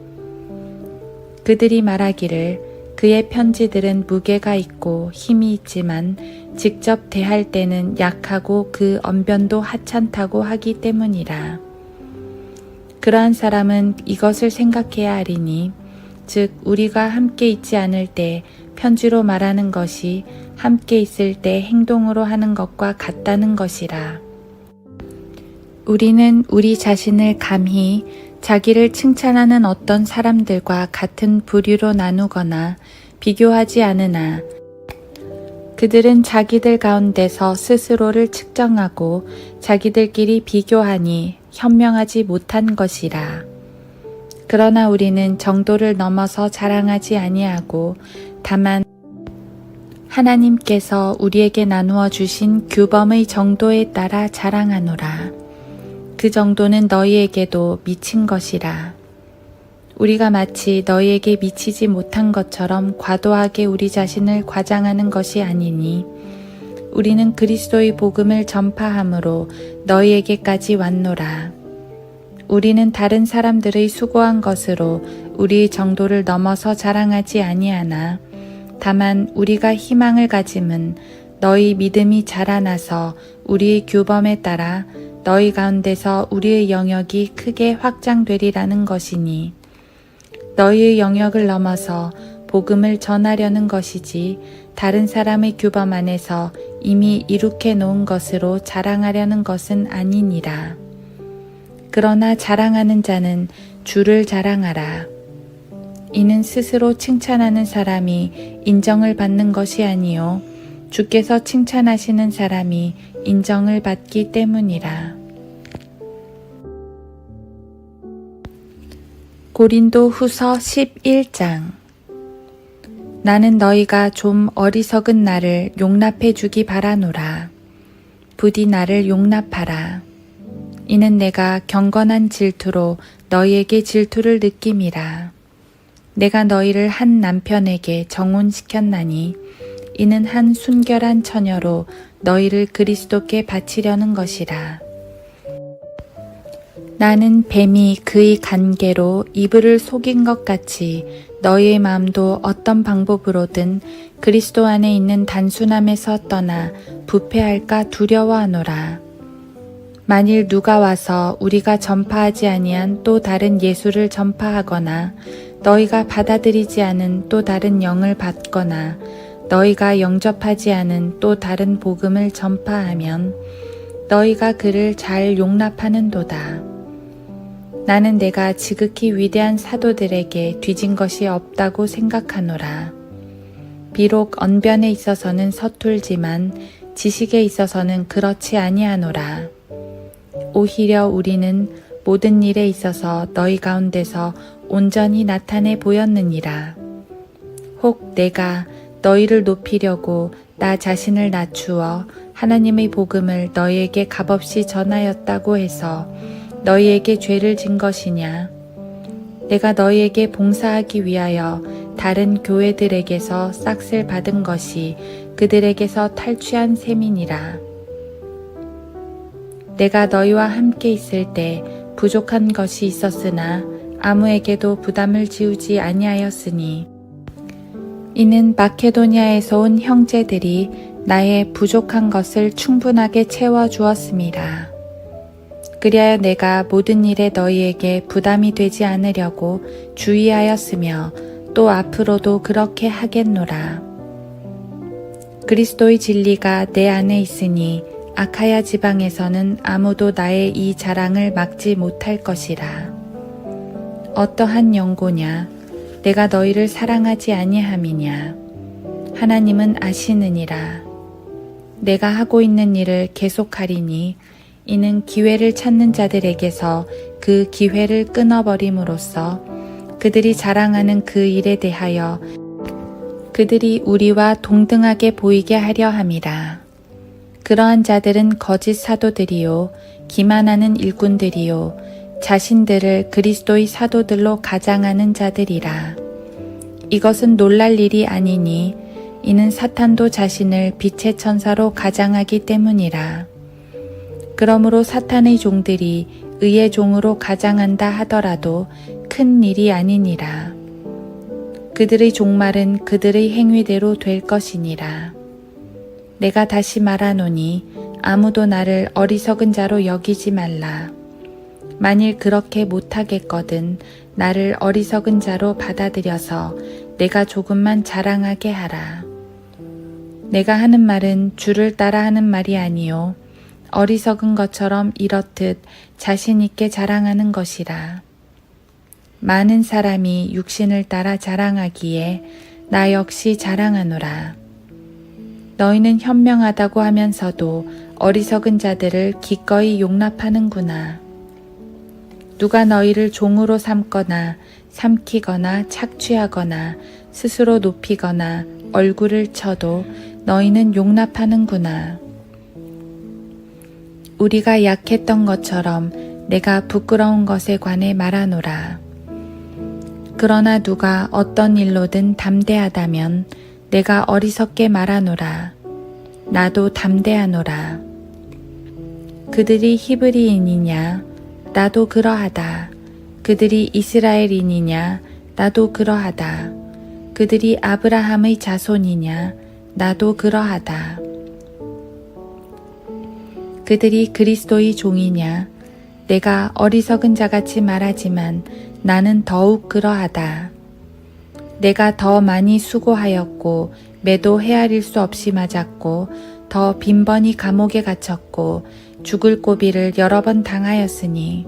그들이 말하기를 그의 편지들은 무게가 있고 힘이 있지만 직접 대할 때는 약하고 그 언변도 하찮다고 하기 때문이라. 그러한 사람은 이것을 생각해야 하리니 즉 우리가 함께 있지 않을 때 편지로 말하는 것이 함께 있을 때 행동으로 하는 것과 같다는 것이라. 우리는 우리 자신을 감히 자기를 칭찬하는 어떤 사람들과 같은 부류로 나누거나 비교하지 않으나 그들은 자기들 가운데서 스스로를 측정하고 자기들끼리 비교하니 현명하지 못한 것이라. 그러나 우리는 정도를 넘어서 자랑하지 아니하고 다만 하나님께서 우리에게 나누어 주신 규범의 정도에 따라 자랑하노라. 그 정도는 너희에게도 미친 것이라. 우리가 마치 너희에게 미치지 못한 것처럼 과도하게 우리 자신을 과장하는 것이 아니니 우리는 그리스도의 복음을 전파함으로 너희에게까지 왔노라. 우리는 다른 사람들의 수고한 것으로 우리의 정도를 넘어서 자랑하지 아니하나 다만 우리가 희망을 가짐은 너희 믿음이 자라나서 우리의 규범에 따라 너희 가운데서 우리의 영역이 크게 확장되리라는 것이니 너희의 영역을 넘어서 복음을 전하려는 것이지 다른 사람의 규범 안에서 이미 이룩해 놓은 것으로 자랑하려는 것은 아니니라. 그러나 자랑하는 자는 주를 자랑하라. 이는 스스로 칭찬하는 사람이 인정을 받는 것이 아니요 주께서 칭찬하시는 사람이 인정을 받기 때문이라. 고린도 후서 11장. 나는 너희가 좀 어리석은 나를 용납해 주기 바라노라. 부디 나를 용납하라. 이는 내가 경건한 질투로 너희에게 질투를 느낌이라. 내가 너희를 한 남편에게 정혼시켰나니 이는 한 순결한 처녀로 너희를 그리스도께 바치려는 것이라. 나는 뱀이 그의 간계로 이불을 속인 것 같이 너희의 마음도 어떤 방법으로든 그리스도 안에 있는 단순함에서 떠나 부패할까 두려워하노라. 만일 누가 와서 우리가 전파하지 아니한 또 다른 예수를 전파하거나 너희가 받아들이지 않은 또 다른 영을 받거나 너희가 영접하지 않은 또 다른 복음을 전파하면 너희가 그를 잘 용납하는도다. 나는 내가 지극히 위대한 사도들에게 뒤진 것이 없다고 생각하노라. 비록 언변에 있어서는 서툴지만 지식에 있어서는 그렇지 아니하노라. 오히려 우리는 모든 일에 있어서 너희 가운데서 온전히 나타내 보였느니라. 혹 내가 너희를 높이려고 나 자신을 낮추어 하나님의 복음을 너희에게 값없이 전하였다고 해서 너희에게 죄를 진 것이냐? 내가 너희에게 봉사하기 위하여 다른 교회들에게서 싹쓸 받은 것이 그들에게서 탈취한 셈이니라. 내가 너희와 함께 있을 때 부족한 것이 있었으나 아무에게도 부담을 지우지 아니하였으니 이는 마케도니아에서 온 형제들이 나의 부족한 것을 충분하게 채워주었음이라. 그리하여 내가 모든 일에 너희에게 부담이 되지 않으려고 주의하였으며 또 앞으로도 그렇게 하겠노라. 그리스도의 진리가 내 안에 있으니 아카야 지방에서는 아무도 나의 이 자랑을 막지 못할 것이라. 어떠한 연고냐? 내가 너희를 사랑하지 아니함이냐? 하나님은 아시느니라. 내가 하고 있는 일을 계속하리니 이는 기회를 찾는 자들에게서 그 기회를 끊어버림으로써 그들이 자랑하는 그 일에 대하여 그들이 우리와 동등하게 보이게 하려 함이라. 그러한 자들은 거짓 사도들이요 기만하는 일꾼들이요 자신들을 그리스도의 사도들로 가장하는 자들이라. 이것은 놀랄 일이 아니니 이는 사탄도 자신을 빛의 천사로 가장하기 때문이라. 그러므로 사탄의 종들이 의의 종으로 가장한다 하더라도 큰 일이 아니니라. 그들의 종말은 그들의 행위대로 될 것이니라. 내가 다시 말하노니 아무도 나를 어리석은 자로 여기지 말라. 만일 그렇게 못하겠거든 나를 어리석은 자로 받아들여서 내가 조금만 자랑하게 하라. 내가 하는 말은 주를 따라 하는 말이 아니요 어리석은 것처럼 이렇듯 자신 있게 자랑하는 것이라. 많은 사람이 육신을 따라 자랑하기에 나 역시 자랑하노라. 너희는 현명하다고 하면서도 어리석은 자들을 기꺼이 용납하는구나. 누가 너희를 종으로 삼거나 삼키거나 착취하거나 스스로 높이거나 얼굴을 쳐도 너희는 용납하는구나. 우리가 약했던 것처럼 내가 부끄러운 것에 관해 말하노라. 그러나 누가 어떤 일로든 담대하다면 내가 어리석게 말하노라. 나도 담대하노라. 그들이 히브리인이냐? 나도 그러하다. 그들이 이스라엘인이냐? 나도 그러하다. 그들이 아브라함의 자손이냐? 나도 그러하다. 그들이 그리스도의 종이냐? 내가 어리석은 자같이 말하지만 나는 더욱 그러하다. 내가 더 많이 수고하였고 매도 헤아릴 수 없이 맞았고 더 빈번히 감옥에 갇혔고 죽을 고비를 여러 번 당하였으니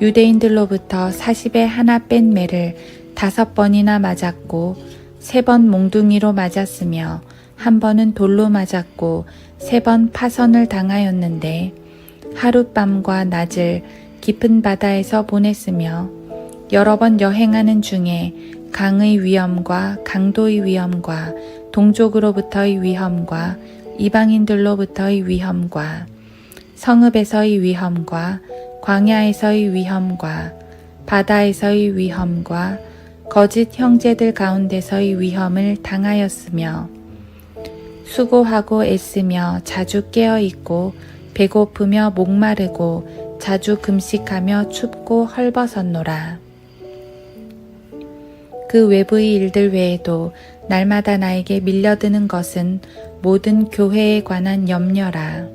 유대인들로부터 40에 하나 뺀 매를 5번이나 맞았고 3번 몽둥이로 맞았으며 1번은 돌로 맞았고 3번 파선을 당하였는데 하룻밤과 낮을 깊은 바다에서 보냈으며 여러 번 여행하는 중에 강의 위험과 강도의 위험과 동족으로부터의 위험과 이방인들로부터의 위험과 성읍에서의 위험과 광야에서의 위험과 바다에서의 위험과 거짓 형제들 가운데서의 위험을 당하였으며 수고하고 애쓰며 자주 깨어있고 배고프며 목마르고 자주 금식하며 춥고 헐벗었노라. 그 외부의 일들 외에도 날마다 나에게 밀려드는 것은 모든 교회에 관한 염려라.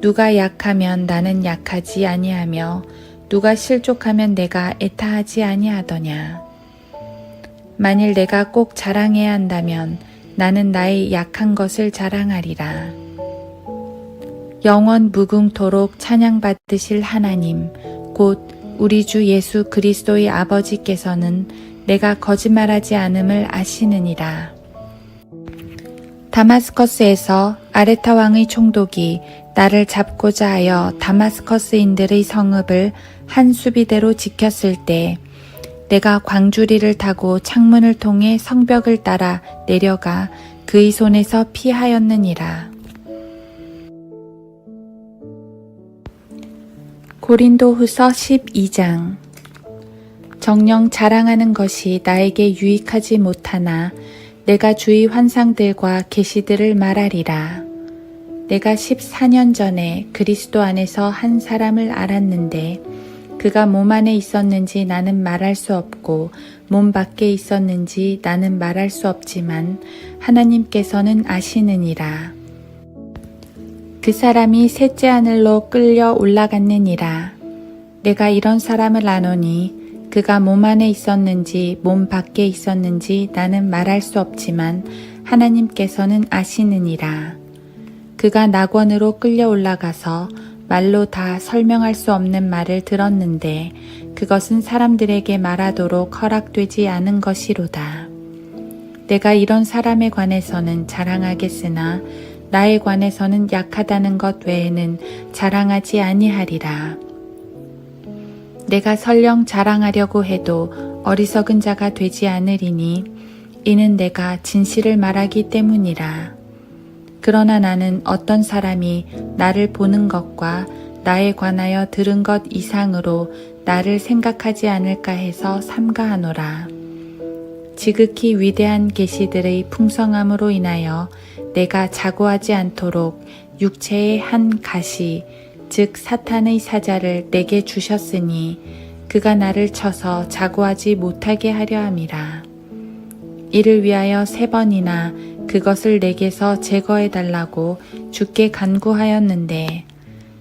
누가 약하면 나는 약하지 아니하며 누가 실족하면 내가 애타하지 아니하더냐. 만일 내가 꼭 자랑해야 한다면 나는 나의 약한 것을 자랑하리라. 영원 무궁토록 찬양받으실 하나님 곧 우리 주 예수 그리스도의 아버지께서는 내가 거짓말하지 않음을 아시느니라. 다마스커스에서 아레타 왕의 총독이 나를 잡고자 하여 다마스커스인들의 성읍을 한 수비대로 지켰을 때 내가 광주리를 타고 창문을 통해 성벽을 따라 내려가 그의 손에서 피하였느니라. 고린도후서 12장. 정녕 자랑하는 것이 나에게 유익하지 못하나 내가 주의 환상들과 계시들을 말하리라. 내가 14년 전에 그리스도 안에서 한 사람을 알았는데 그가 몸 안에 있었는지 나는 말할 수 없고 몸 밖에 있었는지 나는 말할 수 없지만 하나님께서는 아시느니라. 그 사람이 셋째 하늘로 끌려 올라갔느니라. 내가 이런 사람을 아노니 그가 몸 안에 있었는지 몸 밖에 있었는지 나는 말할 수 없지만 하나님께서는 아시느니라. 그가 낙원으로 끌려 올라가서 말로 다 설명할 수 없는 말을 들었는데 그것은 사람들에게 말하도록 허락되지 않은 것이로다. 내가 이런 사람에 관해서는 자랑하겠으나 나에 관해서는 약하다는 것 외에는 자랑하지 아니하리라. 내가 설령 자랑하려고 해도 어리석은 자가 되지 않으리니 이는 내가 진실을 말하기 때문이라. 그러나 나는 어떤 사람이 나를 보는 것과 나에 관하여 들은 것 이상으로 나를 생각하지 않을까 해서 삼가하노라. 지극히 위대한 계시들의 풍성함으로 인하여 내가 자고하지 않도록 육체의 한 가시 즉 사탄의 사자를 내게 주셨으니 그가 나를 쳐서 자고하지 못하게 하려 함이라. 이를 위하여 3번이나 그것을 내게서 제거해 달라고 주께 간구하였는데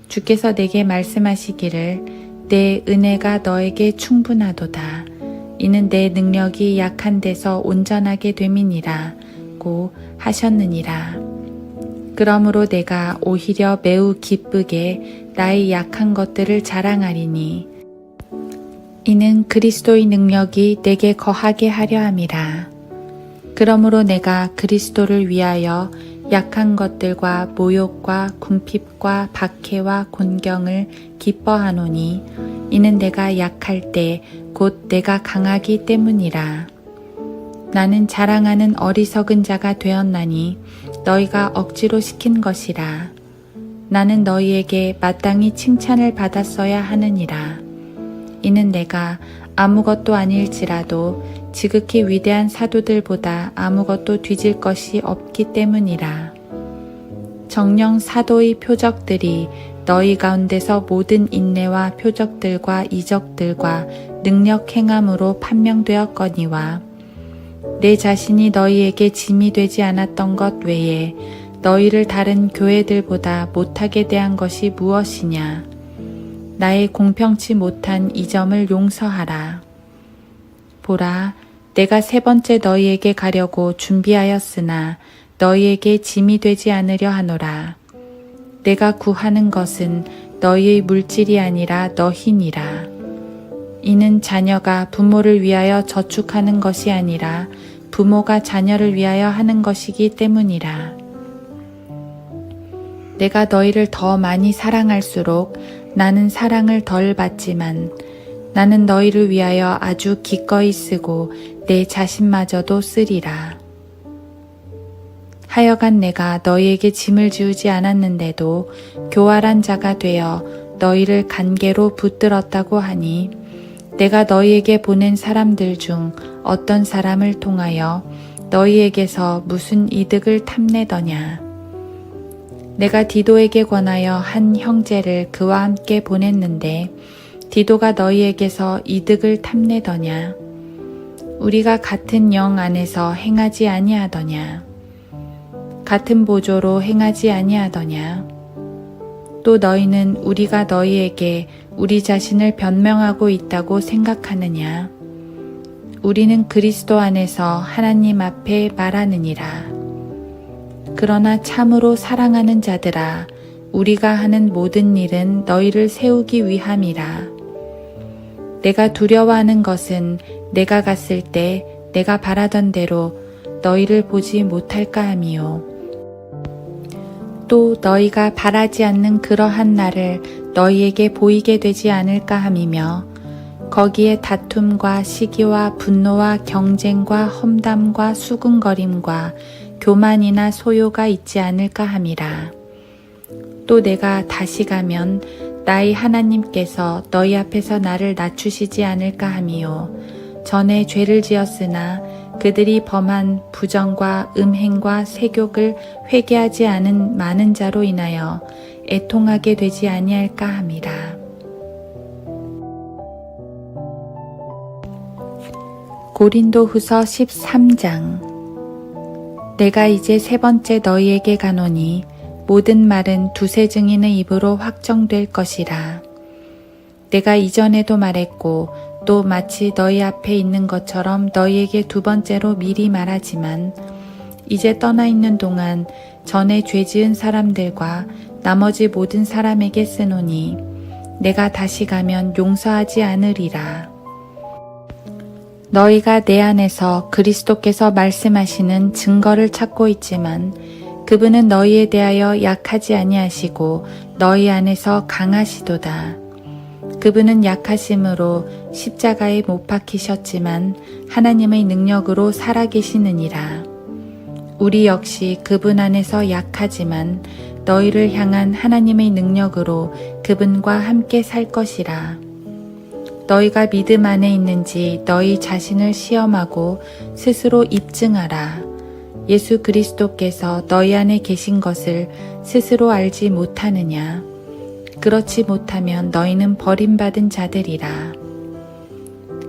주께서 내게 말씀하시기를 내 은혜가 너에게 충분하도다. 이는 내 능력이 약한 데서 온전하게 됨이니라고 하셨느니라. 그러므로 내가 오히려 매우 기쁘게 나의 약한 것들을 자랑하리니 이는 그리스도의 능력이 내게 거하게 하려 함이라. 그러므로 내가 그리스도를 위하여 약한 것들과 모욕과 궁핍과 박해와 곤경을 기뻐하노니 이는 내가 약할 때 곧 내가 강하기 때문이라. 나는 자랑하는 어리석은 자가 되었나니 너희가 억지로 시킨 것이라. 나는 너희에게 마땅히 칭찬을 받았어야 하느니라. 이는 내가 아무것도 아닐지라도 지극히 위대한 사도들보다 아무것도 뒤질 것이 없기 때문이라. 정녕 사도의 표적들이 너희 가운데서 모든 인내와 표적들과 이적들과 능력 행함으로 판명되었거니와 내 자신이 너희에게 짐이 되지 않았던 것 외에 너희를 다른 교회들보다 못하게 대한 것이 무엇이냐. 나의 공평치 못한 이 점을 용서하라. 보라, 내가 3번째 너희에게 가려고 준비하였으나 너희에게 짐이 되지 않으려 하노라. 내가 구하는 것은 너희의 물질이 아니라 너희니라. 이는 자녀가 부모를 위하여 저축하는 것이 아니라 부모가 자녀를 위하여 하는 것이기 때문이라. 내가 너희를 더 많이 사랑할수록 나는 사랑을 덜 받지만 나는 너희를 위하여 아주 기꺼이 쓰고 내 자신마저도 쓰리라. 하여간 내가 너희에게 짐을 지우지 않았는데도 교활한 자가 되어 너희를 간계로 붙들었다고 하니 내가 너희에게 보낸 사람들 중 어떤 사람을 통하여 너희에게서 무슨 이득을 탐내더냐. 내가 디도에게 권하여 한 형제를 그와 함께 보냈는데 디도가 너희에게서 이득을 탐내더냐. 우리가 같은 영 안에서 행하지 아니하더냐. 같은 보조로 행하지 아니하더냐. 또 너희는 우리가 너희에게 우리 자신을 변명하고 있다고 생각하느냐. 우리는 그리스도 안에서 하나님 앞에 말하느니라. 그러나 참으로 사랑하는 자들아, 우리가 하는 모든 일은 너희를 세우기 위함이라. 내가 두려워하는 것은 내가 갔을 때 내가 바라던 대로 너희를 보지 못할까 함이요. 또 너희가 바라지 않는 그러한 날을 너희에게 보이게 되지 않을까 함이며 거기에 다툼과 시기와 분노와 경쟁과 험담과 수군거림과 교만이나 소요가 있지 않을까 함이라. 또 내가 다시 가면 나의 하나님께서 너희 앞에서 나를 낮추시지 않을까 함이요. 전에 죄를 지었으나 그들이 범한 부정과 음행과 세욕을 회개하지 않은 많은 자로 인하여 애통하게 되지 아니할까 함이라. 고린도후서 13장. 내가 이제 세 번째 너희에게 가노니 모든 말은 두세 증인의 입으로 확정될 것이라. 내가 이전에도 말했고 또 마치 너희 앞에 있는 것처럼 너희에게 두 번째로 미리 말하지만 이제 떠나 있는 동안 전에 죄 지은 사람들과 나머지 모든 사람에게 쓰노니 내가 다시 가면 용서하지 않으리라. 너희가 내 안에서 그리스도께서 말씀하시는 증거를 찾고 있지만 그분은 너희에 대하여 약하지 아니하시고 너희 안에서 강하시도다. 그분은 약하심으로 십자가에 못 박히셨지만 하나님의 능력으로 살아계시느니라. 우리 역시 그분 안에서 약하지만 너희를 향한 하나님의 능력으로 그분과 함께 살 것이라. 너희가 믿음 안에 있는지 너희 자신을 시험하고 스스로 입증하라. 예수 그리스도께서 너희 안에 계신 것을 스스로 알지 못하느냐? 그렇지 못하면 너희는 버림받은 자들이라.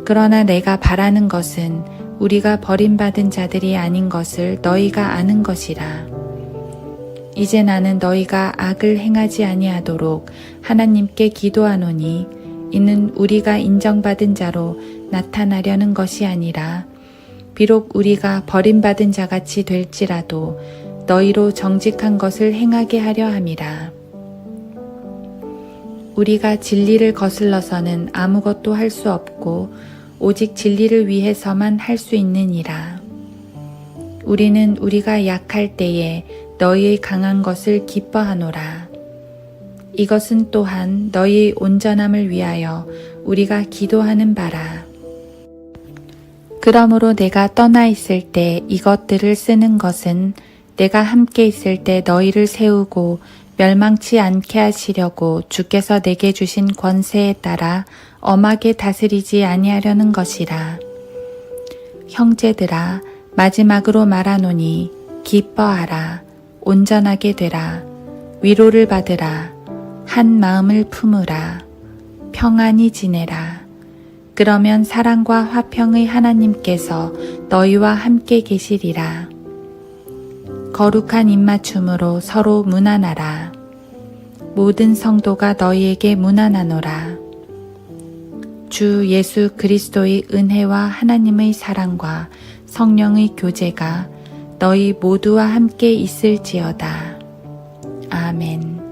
그러나 내가 바라는 것은 우리가 버림받은 자들이 아닌 것을 너희가 아는 것이라. 이제 나는 너희가 악을 행하지 아니하도록 하나님께 기도하노니 이는 우리가 인정받은 자로 나타나려는 것이 아니라 비록 우리가 버림받은 자같이 될지라도 너희로 정직한 것을 행하게 하려 함이라. 우리가 진리를 거슬러서는 아무것도 할 수 없고 오직 진리를 위해서만 할 수 있느니라. 우리는 우리가 약할 때에 너희의 강한 것을 기뻐하노라. 이것은 또한 너희의 온전함을 위하여 우리가 기도하는 바라. 그러므로 내가 떠나 있을 때 이것들을 쓰는 것은 내가 함께 있을 때 너희를 세우고 멸망치 않게 하시려고 주께서 내게 주신 권세에 따라 엄하게 다스리지 아니하려는 것이라. 형제들아, 마지막으로 말하노니 기뻐하라, 온전하게 되라, 위로를 받으라, 한 마음을 품으라, 평안히 지내라. 그러면 사랑과 화평의 하나님께서 너희와 함께 계시리라. 거룩한 입맞춤으로 서로 문안하라. 모든 성도가 너희에게 문안하노라. 주 예수 그리스도의 은혜와 하나님의 사랑과 성령의 교제가 너희 모두와 함께 있을지어다. 아멘.